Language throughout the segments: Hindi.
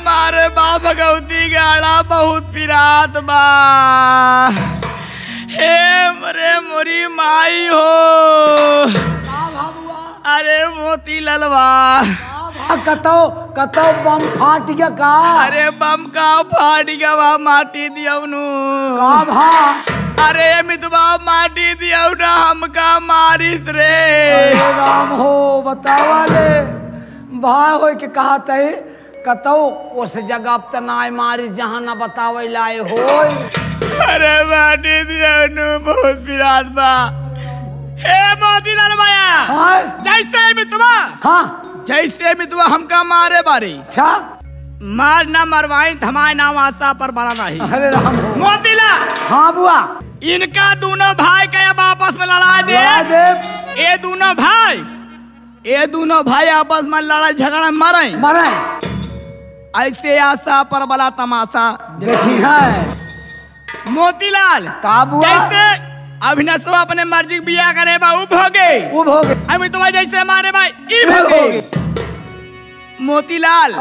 मारे बा भगवती गाड़ा बहुत पिरात बा। हे मरे मोरी माई हो। अरे मोती ललवा कतो कतो बम फाट गया का। अरे बम का फाट गया बा माटी दियौनु का भा। अरे मितवा माटी दियौना हमका मारिस रे। अरे राम हो बतावा ले भाई हो के कहा तय कतो उस जगह पे नाय मारिस जहाँ न बतावे लाए हो। अरे माटी दियौनु बहुत पिरात बा। हे मोतीलाल भैया हाँ जैसे मितवा हाँ जैसे मितवा हमका मारे बारी अच्छा मार ना मरवाई थमाए ना वास्ता पर बना नहीं। अरे राम हो मोतीलाल हाँ बुआ इनका दोनों भाई का अब आपस में लड़ा दे। ये दोनों भाई आपस में लड़ाई झगड़ा मरे मरे ऐसे आशा पर बला तमाशा देखी है। मोतीलाल का बुआ जैसे अभिनव अपने मर्जी बिया करे बा उब हो गए अभी तुम्हारे जैसे हमारे भाई इब हो गए। मोतीलाल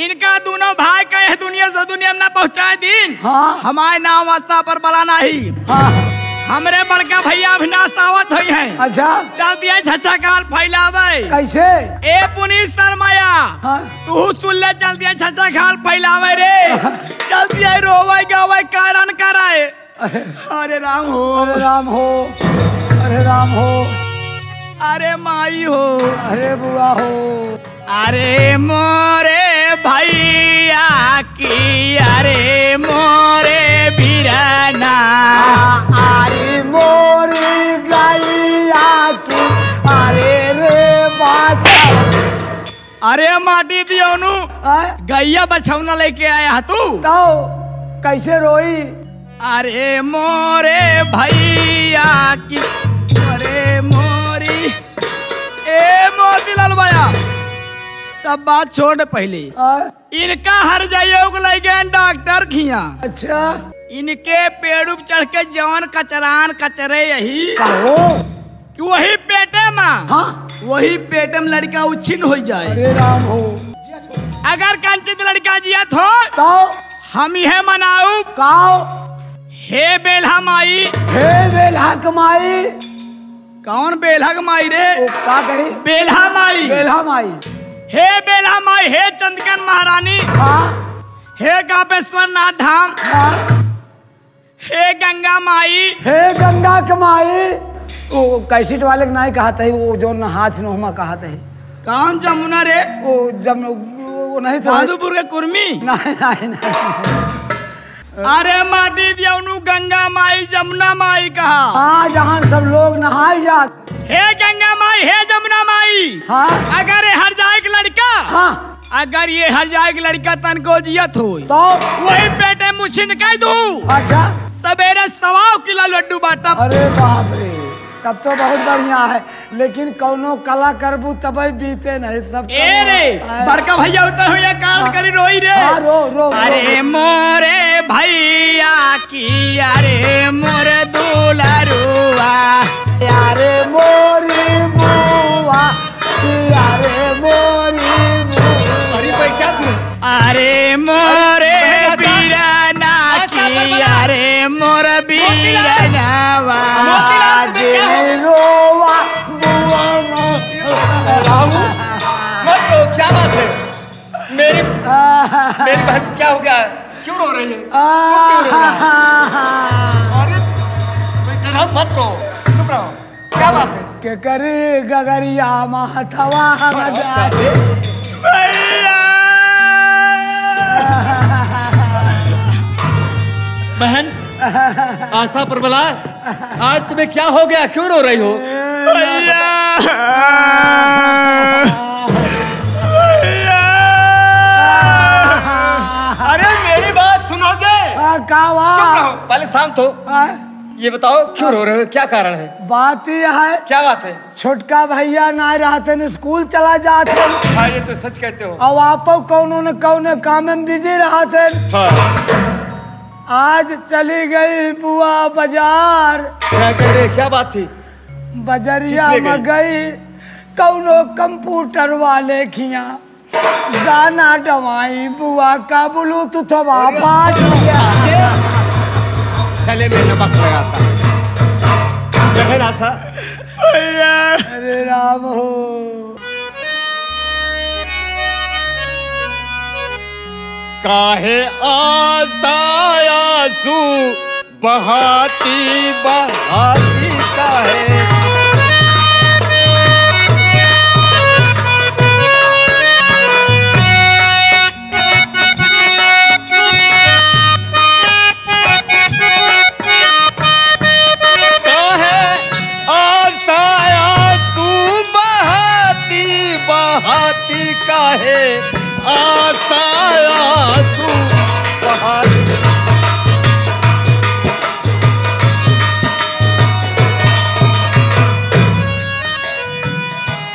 इनका दोनों भाई का यह दुनिया से दुनिया में ना पहुंचाए दिन हाँ हमारे नाम वास्ता पर बलाना ही हाँ हमरे बड़का भैया अभिनाश आवत हुई हैं। अच्छा चल दिया छछा काल फैलावे कैसे ए पुनीत शर्माया हाँ तू सुन ले चल दिया छछा काल फैलावे रे चल दिया रोवे गावे कारण कराए। अरे राम हो अरे राम हो अरे राम हो अरे माई हो अरे बुआ हो अरे मोरे भैया की अरे मोरे बिरना अरे मोरी गैया की अरे रे बाटा। अरे माटी दियोनु गैया बछौना लेके आया तू तो कैसे रोई। अरे मोरे भैया की अरे मोरी ए मोतीलाल भैया सब बात छोड़ पहले इनका हर जाइयो को ले गए डॉक्टर खिया। अच्छा इनके पेड़ उप चढ़ के जवान कचरान कचरे यही कहो कि वही पेटे में हाँ वही पेटे में लड़का उच्छिन्न हो जाए। अरे राम हो अगर कंचित लड़का जियत हो तो हम यह मनाऊ काओ हे बेल्हा माई हे बेल्हा कमाई। कौन बेल्हा माई रे का कही बेल्हा माई बेल्हा माई। हे बेल्हा माई हे चंदकन महारानी हाँ हे कापेश्वर नाथ धाम हाँ हे गंगा माई हे गंगा कमाई। वो कैसेट वाले के नहीं कहा था वो जो न हाथ नोहमा कहा था कौन जमुना रे वो जब वो नहीं था माधोपुर के कुर्मी नहीं नहीं नहीं। अरे माटी दियौनु गंगा माई जमुना माई कहा हाँ जहाँ सब लोग नहाए जाते। हे गंगा माई हे जमुना माई हाँ अगर ये हर जाए के लड़का हाँ अगर ये हर जाए के लड़का तन को जियत हो तो वही पेटे मुझे कह दू अच्छा सवेरे 1.25 किलो लड्डू बाटा। अरे बाप रे तब तो बहुत बढ़िया है लेकिन कौनो कला करबू तब बीते नहीं सब ए रे बड़का भैया होता हो या कांड करी रोई रे हाँ, रो अरे मोरे भैया की अरे मोर दुलरुआ यारे मोरी बुआ यारे मोरी बुआ। अरे भाई क्या तू अरे मोरे बीराना की अरे मोर बीरानावा रोवा बुआ राहु मत रो क्या बात है मेरी बहन को क्या हो गया है क्यों रो रही है क्यों रो रहा है अरे तुम मत रो चुप रहो क्या बात है के करे गगरिया माथवा जाए बहन आशा पर बला आज तुम्हें क्या हो गया क्यों रो रही हो भैया अरे मेरी बात सुनोगे चुप रहो पहले शांत हो ये बताओ क्यों रो रहे हो क्या कारण है बात यह है क्या बात है छोटका भैया ना रहते स्कूल चला जाते हाँ ये तो सच कहते हो अब आप कौनो न कौने काम में बिजी रहते हाँ। आज चली गई बुआ बाजार क्या कर रहे क्या बात थी बजरिया में गई कौनो कंप्यूटर वाले खिया गाना डमाई बुआ का बोलू तू तो पाठ किया। चले में नमक लगाता सा। अरे राम हो। काहे आंसू बहाती बहाती काहे बहाती काहे आंसू बहाती।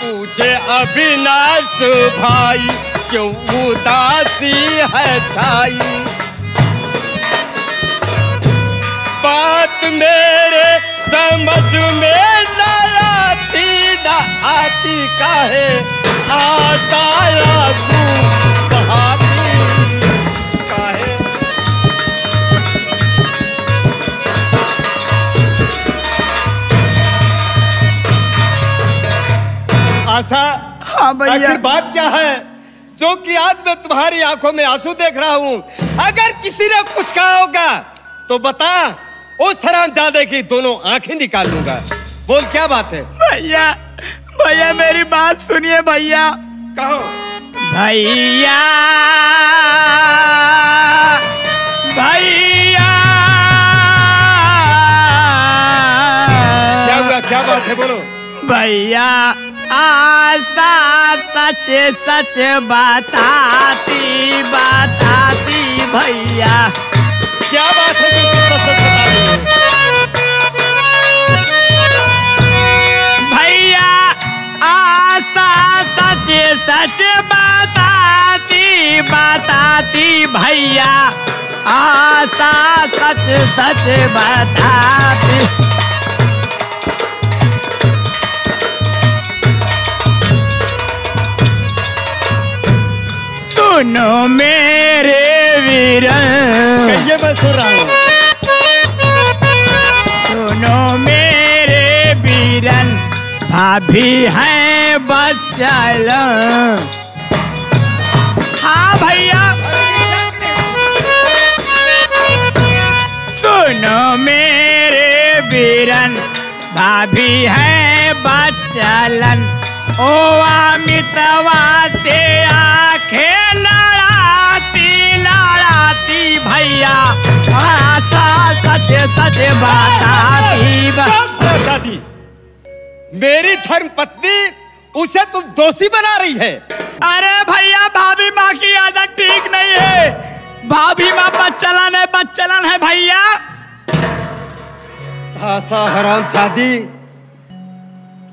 पूछे अविनाश भाई क्यों उदासी है छाई, बात मेरे समझ में न आती काहे आंसू बहाती काहे। आशा हाँ भैया। आखिर बात क्या है जो कि आज मैं तुम्हारी आंखों में आंसू देख रहा हूँ? अगर किसी ने कुछ कहा होगा तो बता, उस हरामजादे की दोनों आंखें निकाल लूंगा। बोल क्या बात है? भैया भैया मेरी बात सुनिए भैया। कहो। भैया भैया क्या हुआ, क्या बात है, बोलो। भैया आशा सच सच बताती बताती भैया। क्या बात है जो किसका सच बता रही है? भैया आशा सच सच बताती बताती भैया। आशा सच सच बताती। सुनो मेरे वीरन, कहिए मैं सुन रहा हूँ। सुनो मेरे वीरन, भाभी हैं बच्चल। हाँ भैया। सुनो मेरे वीरन, भाभी हैं बच्चलन। ओ अमितवा से आंखें लड़ाती लड़ाती भैया। आशा सच सच बताती। दादी, मेरी धर्म पत्नी उसे तुम दोषी बना रही है। अरे भैया भाभी माँ की आदत ठीक नहीं है। भाभी माँ बच्चलन है भैया। आशा हरामजादी,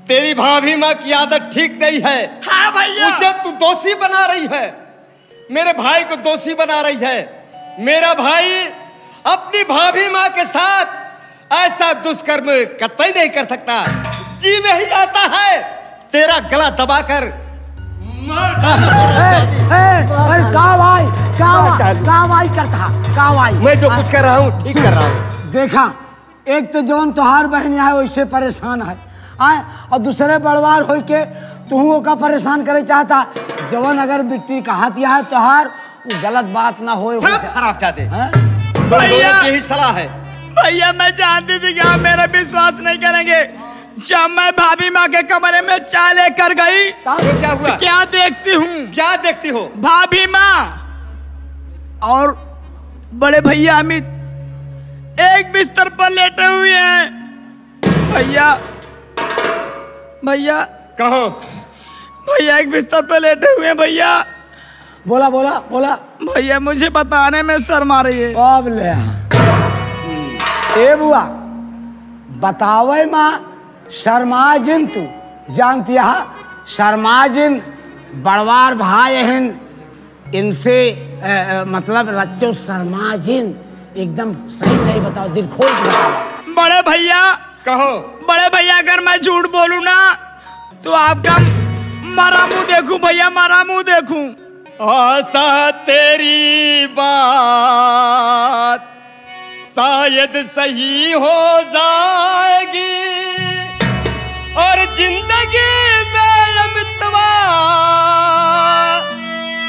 तेरी भाभी माँ की आदत ठीक नहीं है। हाँ भैया। उसे तू दोषी बना रही है, मेरे भाई को दोषी बना रही है। मेरा भाई अपनी भाभी माँ के साथ ऐसा दुष्कर्म कतई नहीं कर सकता। जी में ही आता है तेरा गला दबाकर अरे कावाई करता। मैं जो कुछ कर रहा हूँ ठीक कर रहा हूँ। देखा, एक तो जौन तोहार बहन है वैसे परेशान है आए, और दूसरे बड़वार हो के तू का परेशान करे चाहता। जवन अगर बिट्टी का हाथ है तोहार, वो गलत बात ना हो। खराब चाहते भैया की ही सलाह है। भैया मैं जानती थी कि आप मेरा विश्वास नहीं करेंगे। जब मैं भाभी माँ के कमरे में चाय लेकर गई तो क्या हुआ? क्या देखती हूँ? क्या देखती हो? भाभी माँ और बड़े भैया अमित एक बिस्तर पर लेटे हुए हैं। भैया कहो। भैया एक बिस्तर पर लेटे हुए हैं भैया। बोला भैया मुझे बताने में शर्म आ रही है। अब ले ए बुआ बतावे माँ शर्माजिन तू जानती है। शर्माजिन बड़वार भाई हैं, इनसे मतलब रच्चो शर्माजिन एकदम सही बताओ, दिल खोल के बताओ। बड़े भैया कहो। बड़े भैया अगर मैं झूठ बोलूं ना तो आपका मारा मुंह देखूं भैया, मारा मुंह देखूं। आशा तेरी बात शायद सही हो जाएगी और जिंदगी में अमितवा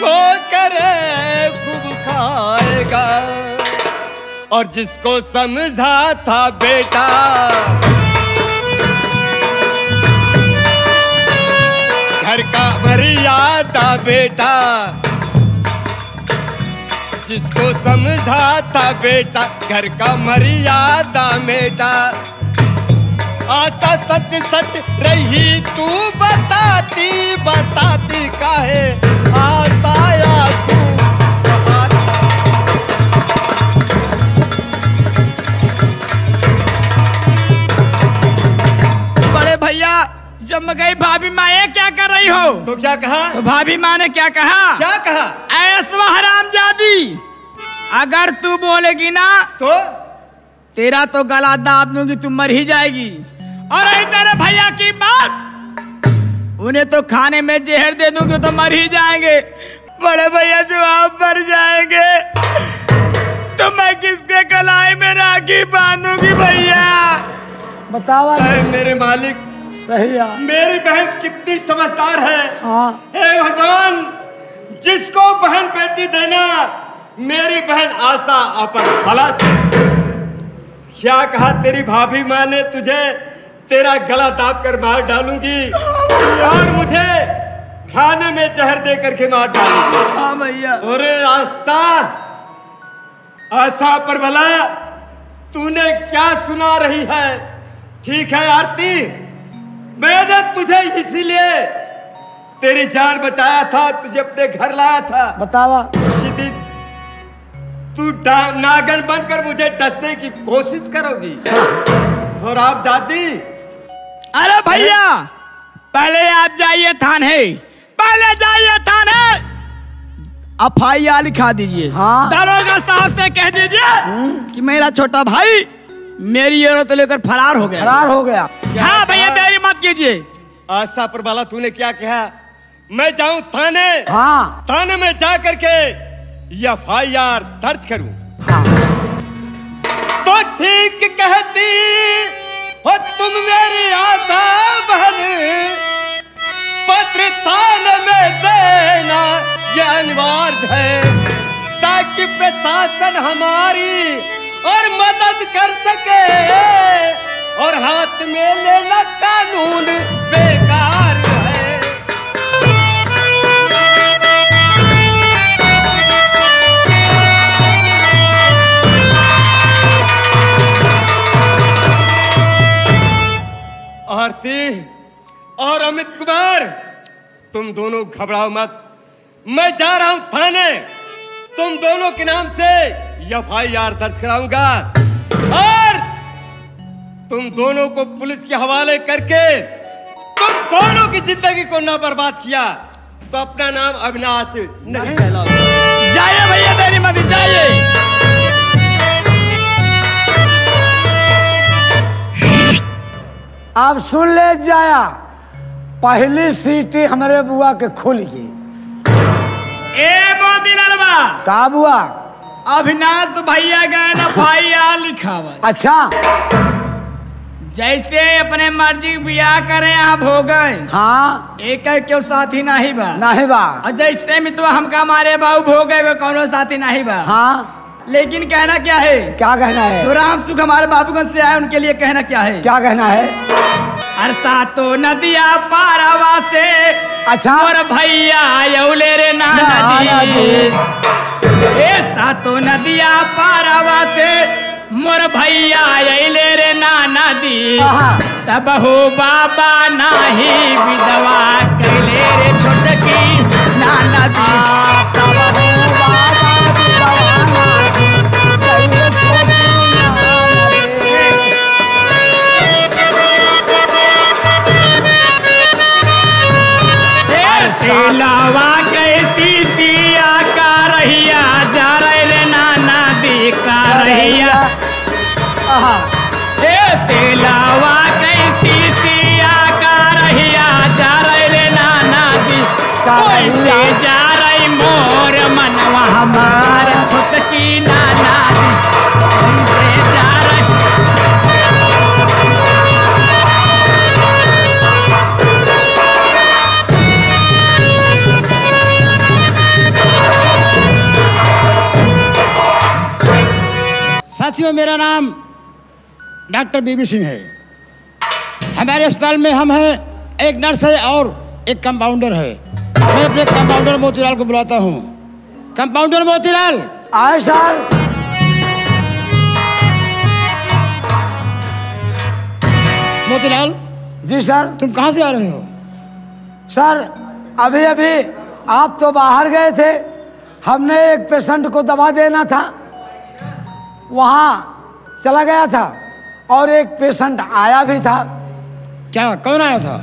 ठोकर खूब खाएगा। और जिसको समझा था बेटा घर का मर्यादा बेटा, जिसको समझा था बेटा घर का मर्यादा बेटा। आशा सच सच रही तू बताती बताती काहे आशा आंसू बड़े भैया जब मैं गई भाभी माँ ये क्या कर रही हो? तो क्या कहा? तो भाभी माँ ने क्या कहा? क्या कहा? ऐसा हरामजादी, अगर तू बोलेगी ना तो तेरा तो गला दाब दूंगी, तू मर ही जाएगी। और रही तेरे भैया की बात, उन्हें तो खाने में जहर दे दूंगी तो मर ही जाएंगे। बड़े भैया जो आप मर जाएंगे तो मैं किसके कलाई में राखी बांधूंगी भैया? बतावा मेरे मालिक, सही है। मेरी बहन कितनी समझदार है। हाँ। हे भगवान, जिसको बहन बेटी देना मेरी बहन आशा अपन भला चीज। क्या कहा तेरी भाभी माँ ने तुझे? तेरा गला दाब कर मार डालूंगी और मुझे खाने में जहर दे करके मार डालूंगी। हाँ भैया। अरे आशा पर भला तूने क्या सुना रही है? ठीक है आरती, मैंने तुझे इसीलिए तेरी जान बचाया था, तुझे अपने घर लाया था। बतावा। इसी दिन तू नागन बनकर मुझे डसने की कोशिश करोगी और आप जाती। अरे भैया पहले आप जाइए थाने, पहले जाइए थाने, FIR लिखा दीजिए। हाँ। दारोगा साहब से कह दीजिए कि मेरा छोटा भाई मेरी औरत लेकर फरार हो गया। फरार हो गया। हाँ भैया देरी मत कीजिए। आशा पर बाला तूने क्या कहा? मैं जाऊं थाने? हाँ। थाने में जा करके FIR दर्ज करूं? हाँ। तो ठीक कहती हो तुम मेरी आशा बहन, पत्र थाने में देना ये अनिवार्य है ताकि प्रशासन हमारी और मदद कर सके और हाथ में लेना कानून बेकार है। आरती और अमित कुमार, तुम दोनों घबराओ मत, मैं जा रहा हूं थाने। तुम दोनों के नाम से FIR दर्ज कराऊंगा और तुम दोनों को पुलिस के हवाले करके तुम दोनों की जिंदगी को ना बर्बाद किया तो अपना नाम अविनाश नहीं कहलाऊंगा। जाइए भैया देरी मत जाइए। अब सुन ले जाया, पहली सीटी हमारे बुआ के खुल गई। ए मोदी लालवा का बुआ? अविनाश भैया गए ना FIR लिखा हुआ। अच्छा। जैसे अपने मर्जी ब्याह करे यहाँ हो गए। हाँ। एक क्यों साथी नहीं बा? नहीं बा। और जैसे मितवा हमका मारे बाबू हो गए वो कौनो साथी नहीं बा। हाँ। लेकिन कहना क्या है? क्या कहना है? तो राम सुख हमारे बाबूगंज से आए, उनके लिए कहना क्या है? क्या कहना है? अरसा तो नदिया पारवा से अच्छा। और भैया यौले रे नदी, ऐसा तो नदिया पारवा से मोर भैया यौले रे नदी। तब हो बाबा नाही विधवा कैले रे छोटकी नाना दी। तब हो बाबा लावा कैसी दिया का रहिया जा रे नाना दी का रहिया। तेलावा कैसी दिया का रहिया जा रे नाना साथियों, मेरा नाम डॉक्टर बीबी सिंह है। हमारे अस्पताल में हम हैं, एक नर्स है और एक कंपाउंडर है। मैं अपने कंपाउंडर मोतीलाल को बुलाता हूँ। कंपाउंडर मोतीलाल। आए सर। मोतीलाल। जी सर। तुम कहाँ से आ रहे हो? सर अभी अभी आप तो बाहर गए थे, हमने एक पेशेंट को दवा देना था, वहाँ चला गया था और एक पेशेंट आया भी था। क्या, कौन आया था?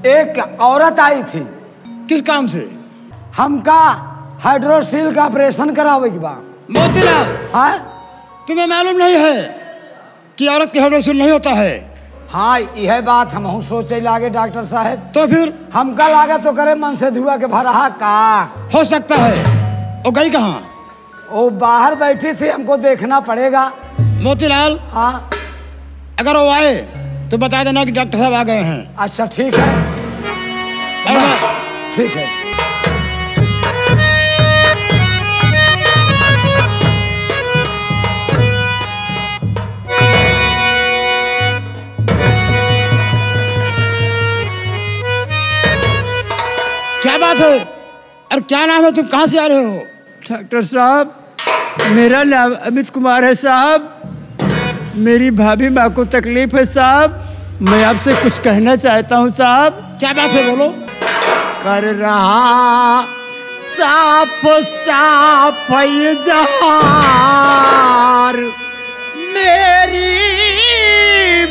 एक औरत आई थी। किस काम से? हमका हाइड्रोसील का ऑपरेशन करावे के बाद। मोतीलाल, हाँ तुम्हें मालूम नहीं है कि औरत के हाइड्रोसील नहीं होता है? हाँ, यह बात हम सोचे लागे डॉक्टर साहब। तो फिर हमका लागा तो करे मन से धुआ के भरा का हो सकता है। वो गई कहाँ? वो बाहर बैठी थी, हमको देखना पड़ेगा। मोतीलाल, हाँ अगर वो आए तो बता देना कि डॉक्टर साहब आ गए हैं। अच्छा ठीक है। ठीक है। क्या बात है और क्या नाम है? तुम कहाँ से आ रहे हो? डॉक्टर साहब, मेरा नाम अमित कुमार है साहब। मेरी भाभी माँ को तकलीफ है साहब, मैं आपसे कुछ कहना चाहता हूँ साहब। क्या बात है, बोलो। कर रहा साफ साफ ये जहार, मेरी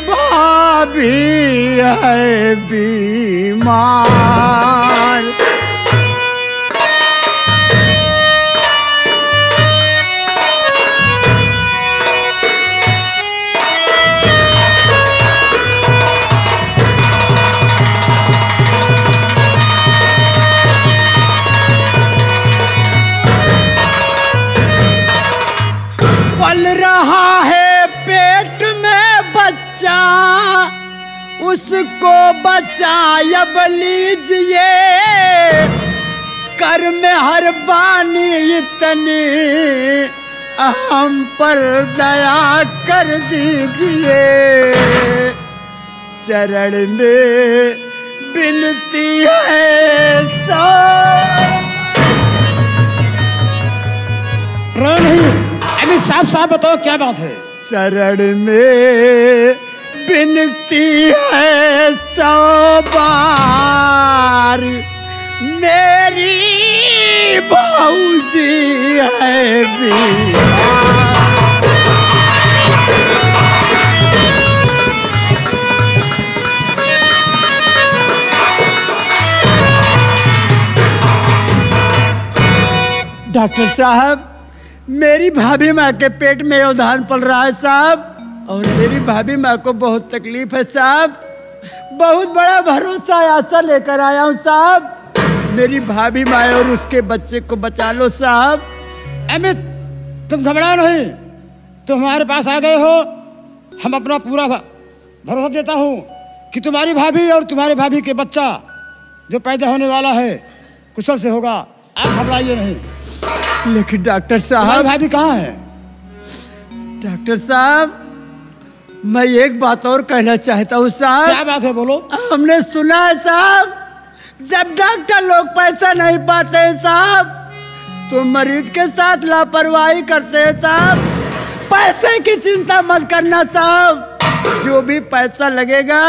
भाभी है बीमार। पल रहा है पेट में बच्चा, उसको बचायब लीजिए, कर में हर बानी इतनी हम पर दया कर दीजिए। चरण में विनती है रो नहीं, अभी साफ साफ बताओ क्या बात है? चरण में विनती है 100 बार, मेरी भाऊजी है बीमार। डॉक्टर साहब, मेरी भाभी माँ के पेट में उधान पल रहा है साहब, और मेरी भाभी माँ को बहुत तकलीफ है साहब। बहुत बड़ा भरोसा आशा लेकर आया हूँ साहब, मेरी भाभी माँ और उसके बच्चे को बचा लो साहब। अमित, तुम घबराओ नहीं, तुम हमारे पास आ गए हो। हम अपना पूरा भरोसा देता हूँ कि तुम्हारी भाभी और तुम्हारे भाभी के बच्चा जो पैदा होने वाला है कुशल से होगा। आप घबराइए नहीं। लेकिन डॉक्टर साहब, भाभी कहाँ है? डॉक्टर साहब, मैं एक बात और कहना चाहता हूँ साहब। क्या बात है, बोलो। हमने सुना है साहब, जब डॉक्टर लोग पैसा नहीं पाते हैं साहब, तो मरीज के साथ लापरवाही करते हैं साहब। पैसे की चिंता मत करना साहब, जो भी पैसा लगेगा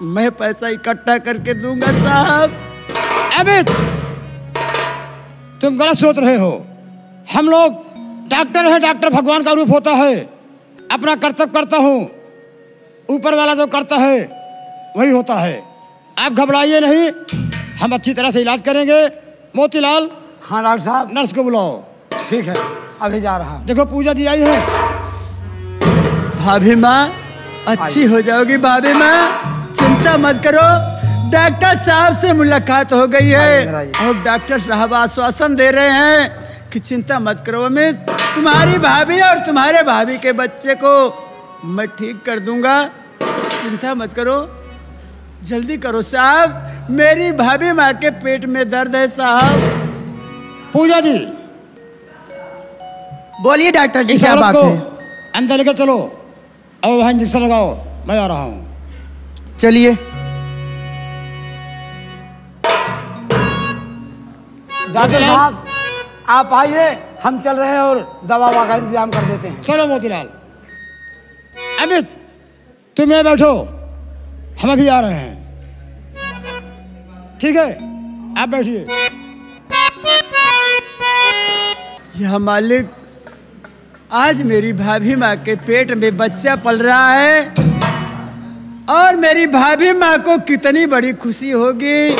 मैं पैसा इकट्ठा करके दूंगा साहब। अमित, तुम गलत सोच रहे हो। हम लोग डॉक्टर हैं, डॉक्टर भगवान का रूप होता है। अपना कर्तव्य करता हूँ, ऊपर वाला जो करता है वही होता है। आप घबराइए नहीं, हम अच्छी तरह से इलाज करेंगे। मोतीलाल। हाँ डॉक्टर साहब। नर्स को बुलाओ। ठीक है, अभी जा रहा। देखो पूजा जी आई है। भाभी माँ अच्छी हो जाओगी भाभी माँ, चिंता मत करो। डॉक्टर साहब से मुलाकात हो गई है और डॉक्टर साहब आश्वासन दे रहे हैं कि चिंता मत करो अमित, तुम्हारी भाभी और तुम्हारे भाभी के बच्चे को मैं ठीक कर दूंगा। चिंता मत करो, जल्दी करो साहब, मेरी भाभी माँ के पेट में दर्द है साहब। पूजा जी। बोलिए डॉक्टर जी, इस क्या औरत बात को है? अंदर लेकर चलो और वहाँ इंजेक्शन लगाओ, मैं आ रहा हूँ। चलिए। डॉक्टर साहब आप आइए, हम चल रहे हैं और दवा ववा का इंतजाम कर देते हैं। चलो मोतीलाल। अमित तुम यहाँ बैठो, हम अभी आ रहे हैं। ठीक है, आप बैठिए। या मालिक, आज मेरी भाभी माँ के पेट में बच्चा पल रहा है और मेरी भाभी माँ को कितनी बड़ी खुशी होगी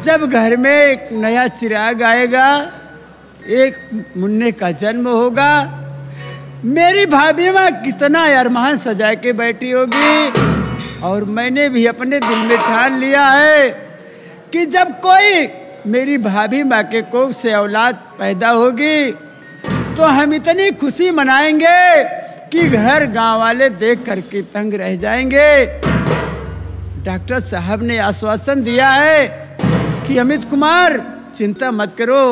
जब घर में एक नया चिराग आएगा, एक मुन्ने का जन्म होगा। मेरी भाभी माँ कितना अरमान सजा के बैठी होगी। और मैंने भी अपने दिल में ठान लिया है कि जब कोई मेरी भाभी माँ के कोख से औलाद पैदा होगी तो हम इतनी खुशी मनाएंगे कि घर गांव वाले देख करके तंग रह जाएंगे। डॉक्टर साहब ने आश्वासन दिया है कि अमित कुमार चिंता मत करो,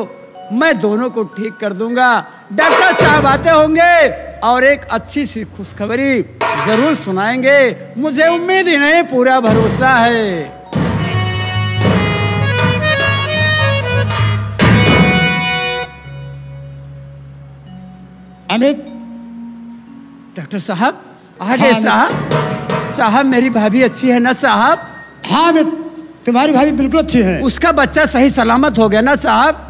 मैं दोनों को ठीक कर दूंगा। डॉक्टर साहब आते होंगे और एक अच्छी सी खुशखबरी जरूर सुनाएंगे। मुझे उम्मीद ही नहीं, पूरा भरोसा है। अमित। डॉक्टर साहब आ गए। साहब मेरी भाभी अच्छी है ना साहब? हाँ अमित, तुम्हारी भाभी बिल्कुल अच्छी है। उसका बच्चा सही सलामत हो गया ना साहब?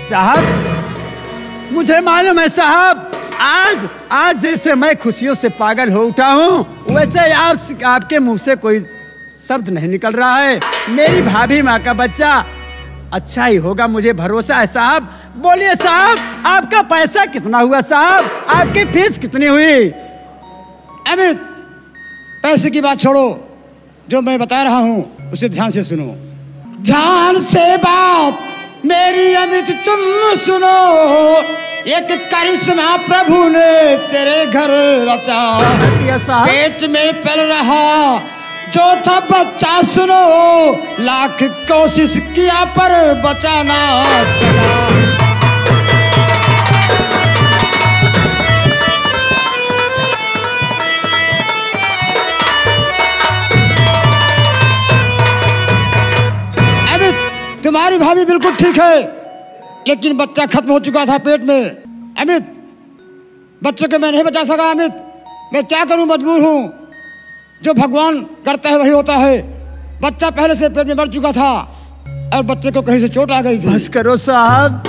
साहब मुझे मालूम है साहब, आज जैसे मैं खुशियों से पागल हो उठा हूँ वैसे आपके मुंह से कोई शब्द नहीं निकल रहा है। मेरी भाभी माँ का बच्चा अच्छा ही होगा, मुझे भरोसा है साहब। बोलिए साहब, आपका पैसा कितना हुआ साहब? आपकी फीस कितनी हुई? अमित पैसे की बात छोड़ो, जो मैं बता रहा हूँ उसे ध्यान से सुनो। ध्यान से बात मेरी अमित तुम सुनो, एक करिश्मा प्रभु ने तेरे घर रचा। पेट में पल रहा जो था बच्चा सुनो, लाख कोशिश किया पर बचा ना सका। अमित तुम्हारी भाभी बिल्कुल ठीक है, लेकिन बच्चा खत्म हो चुका था पेट में। अमित बच्चे को मैं नहीं बचा सका। अमित मैं क्या करूं, मजबूर हूं। जो भगवान करता है वही होता है। बच्चा पहले से पेट में मर चुका था और बच्चे को कहीं से चोट आ गई थी। बस करो साहब,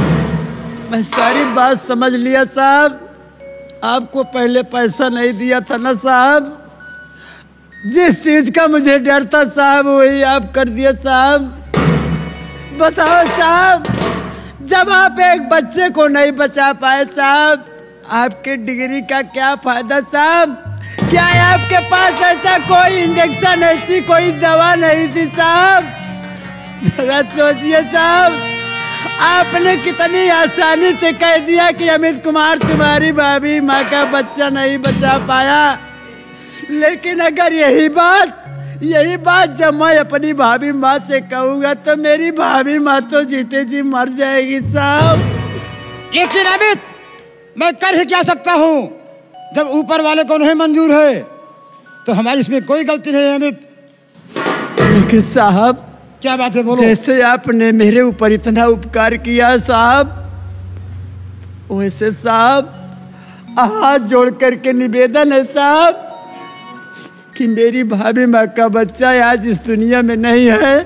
मैं सारी बात समझ लिया साहब। आपको पहले पैसा नहीं दिया था ना साहब? जिस चीज का मुझे डर था साहब वही आप कर दिया साहब। बताओ साहब, जब आप एक बच्चे को नहीं बचा पाए साहब, आपके डिग्री का क्या फायदा साहब? क्या आपके पास ऐसा कोई इंजेक्शन, ऐसी कोई दवा नहीं थी साहब? जरा सोचिए साहब, आपने कितनी आसानी से कह दिया कि अमित कुमार तुम्हारी भाभी माँ का बच्चा नहीं बचा पाया। लेकिन अगर यही बात जब मैं अपनी भाभी माँ से कहूँगा तो मेरी भाभी माँ तो जीते जी मर जाएगी साहब। लेकिन अमित मैं कर ही क्या सकता हूँ, जब ऊपर वाले को नहीं मंजूर है तो हमारी इसमें कोई गलती नहीं है। अमित लेकिन साहब क्या बात है, बोलो। जैसे आपने मेरे ऊपर इतना उपकार किया साहब, वैसे साहब हाथ जोड़ करके निवेदन है साहब कि मेरी भाभी माँ का बच्चा आज इस दुनिया में नहीं है,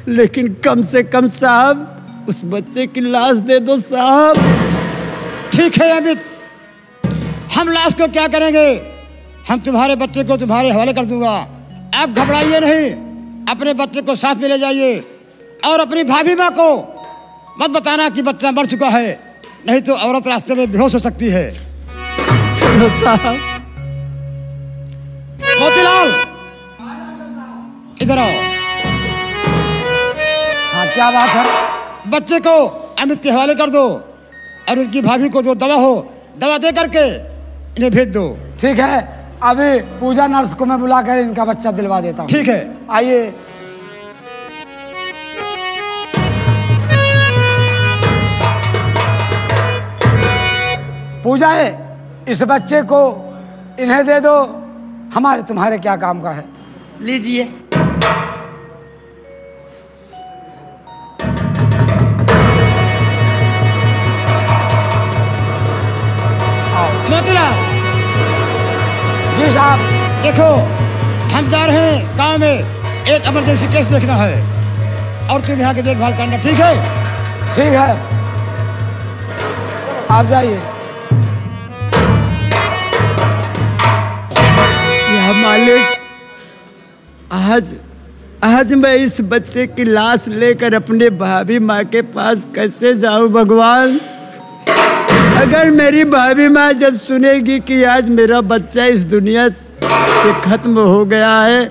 लेकिन कम से कम साहब उस बच्चे की लाश दे दो साहब। ठीक है अमित, हम लाश को क्या करेंगे, हम तुम्हारे बच्चे को तुम्हारे हवाले कर दूंगा। आप घबराइए नहीं, अपने बच्चे को साथ में ले जाइए और अपनी भाभी माँ को मत बताना कि बच्चा मर चुका है, नहीं तो औरत रास्ते में बेहोश हो सकती है। चलो साहब। मोतीलाल इधर आओ। हाँ क्या बात है? बच्चे को अमित के हवाले कर दो और उनकी भाभी को जो दवा हो दवा दे करके इन्हें भेज दो। ठीक है, अभी पूजा नर्स को मैं बुलाकर इनका बच्चा दिलवा देता हूँ। ठीक है, आइए। पूजा है इस बच्चे को इन्हें दे दो, हमारे तुम्हारे क्या काम का है। लीजिए। मोतीलाल जी साहब। देखो, हम जा रहे हैं गांव में, एक इमरजेंसी केस देखना है और तुम यहाँ की देखभाल करना, ठीक है? ठीक है, आप जाइए। या मालिक, आज मैं इस बच्चे की लाश लेकर अपने भाभी माँ के पास कैसे जाऊं भगवान? अगर मेरी भाभी माँ जब सुनेगी कि आज मेरा बच्चा इस दुनिया से खत्म हो गया है,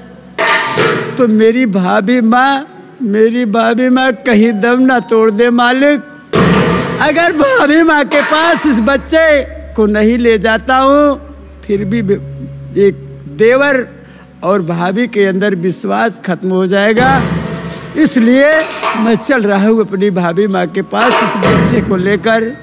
तो मेरी भाभी माँ कहीं दम ना तोड़ दे मालिक। अगर भाभी माँ के पास इस बच्चे को नहीं ले जाता हूँ, फिर भी एक देवर और भाभी के अंदर विश्वास खत्म हो जाएगा। इसलिए मैं चल रहा हूँ अपनी भाभी माँ के पास इस बच्चे को लेकर।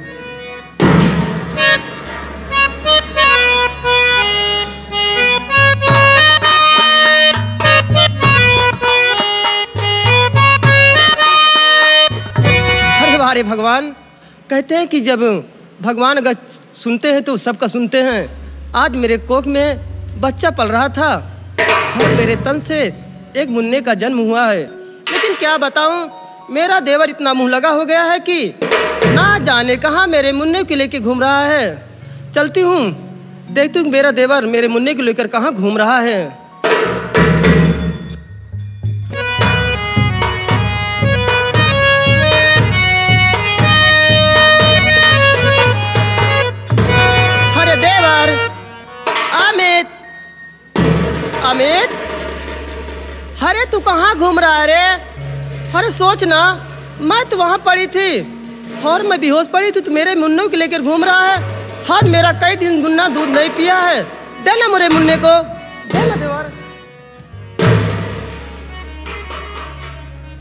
अरे भगवान, कहते हैं कि जब भगवान अगर सुनते हैं तो सबका सुनते हैं। आज मेरे कोख में बच्चा पल रहा था और मेरे तन से एक मुन्ने का जन्म हुआ है। लेकिन क्या बताऊं, मेरा देवर इतना मुंह लगा हो गया है कि ना जाने कहाँ मेरे मुन्ने को लेकर घूम रहा है। चलती हूँ, देखती हूँ मेरा देवर मेरे मुन्ने को लेकर कहाँ घूम रहा है। अमित, अरे तू कहाँ घूम रहा है रे? अरे सोच ना, मैं तो वहाँ पड़ी थी और मैं बेहोश पड़ी थी, तू मेरे मुन्नों को लेकर घूम रहा है। आज मेरा कई दिन मुन्ना दूध नहीं पिया है, देना मेरे मुन्ने को, देना देवर।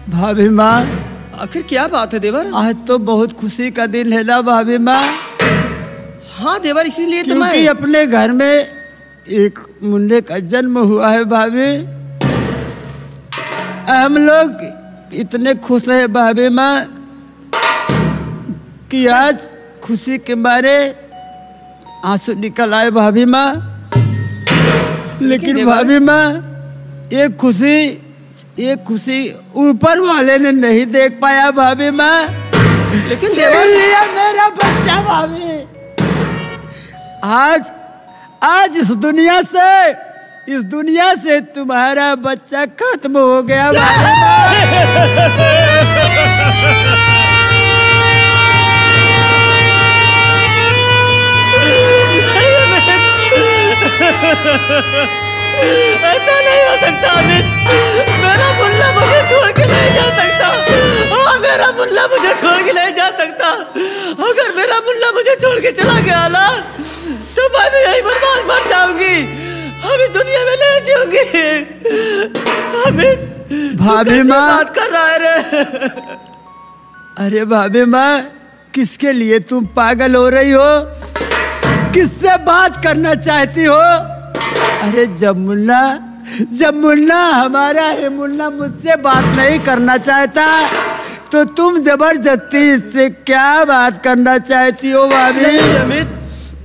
भाभी माँ, आखिर क्या बात है देवर? आज तो बहुत खुशी का दिन है ना भाभी माँ? हाँ देवर, इसीलिए तो मैं अपने घर में एक मुन्ने का जन्म हुआ है भाभी। हम लोग इतने खुश हैं भाभी माँ कि आज खुशी के मारे आंसू निकल आए भाभी माँ। लेकिन भाभी माँ, ये खुशी ऊपर वाले ने नहीं देख पाया भाभी माँ। लेकिन लिया मेरा बच्चा भाभी। आज इस दुनिया से तुम्हारा बच्चा खत्म हो गया भाभी ऐसा नहीं हो सकता अमित, मेरा मुन्ना मुझे छोड़ के नहीं जा सकता। हाँ, मेरा मुन्ना मुझे छोड़ के नहीं जा सकता। अगर मेरा मुन्ना मुझे छोड़ के चला गया ना, तो मैं भी यही बर्बाद मर जाऊंगी, अभी दुनिया में नहीं जीऊंगी। अमित, भाभी माँ बात कर रहा है रे? अरे भाभी माँ, किसके लिए तुम पागल हो रही हो? किससे बात करना चाहती हो? अरे जब मुन्ना हमारा है, मुन्ना मुझसे बात नहीं करना चाहता, तो तुम जबरदस्ती इससे क्या बात करना चाहती हो भाभी? नहीं अमित,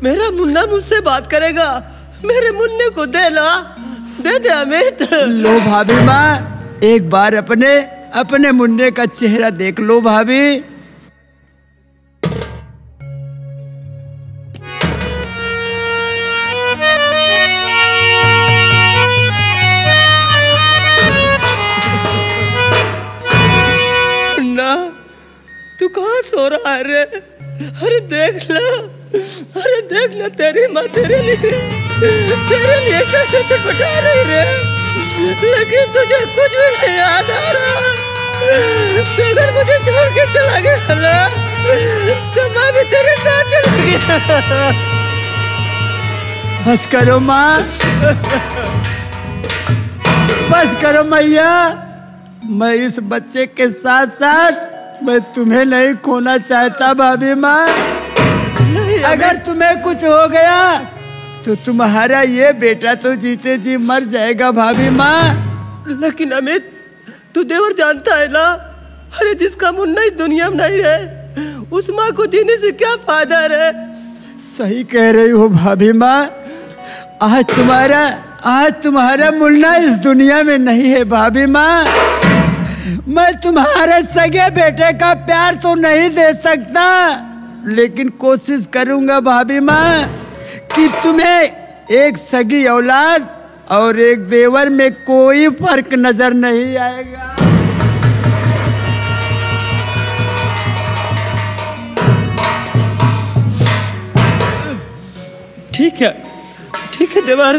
मेरा मुन्ना मुझसे बात करेगा, मेरे मुन्ने को दे ला, दे दे अमित। लो भाभी माँ, एक बार अपने मुन्ने का चेहरा देख लो भाभी। तू कहाँ सो रहा है रे? अरे देख ना तेरी माँ तेरे लिए कैसे छटपटा रही रे, लेकिन तुझे कुछ भी नहीं याद आ रहा। तो अगर मुझे छोड़ के चला गया ना, तो मैं भी तेरे साथ चला गया। बस करो माँ, बस करो मैया। मैं इस बच्चे के साथ साथ मैं तुम्हें नहीं खोना चाहता भाभी माँ। नहीं अगर तुम्हें कुछ हो गया तो तुम्हारा ये बेटा तो जीते जी मर जाएगा भाभी माँ। लेकिन अमित, तू देवर जानता है ना, अरे जिसका मुन्ना इस दुनिया में नहीं रहे, उस माँ को जीने से क्या फायदा रहे। सही कह रही हो भाभी माँ। आज तुम्हारा मुन्ना इस दुनिया में नहीं है भाभी माँ। मैं तुम्हारे सगे बेटे का प्यार तो नहीं दे सकता, लेकिन कोशिश करूंगा भाभी माँ कि तुम्हें एक सगी औलाद और एक देवर में कोई फर्क नजर नहीं आएगा। ठीक है देवर,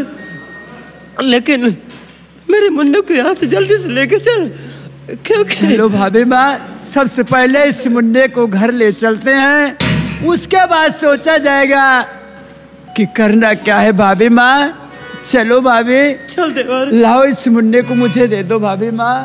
लेकिन मेरे मुन्ने को यहाँ से जल्दी से लेके चल। चलो भाभी माँ, सबसे पहले इस मुन्ने को घर ले चलते हैं, उसके बाद सोचा जाएगा कि करना क्या है भाभी माँ। चलो भाभी, चल देवर। लाओ इस मुन्ने को मुझे दे दो भाभी माँ।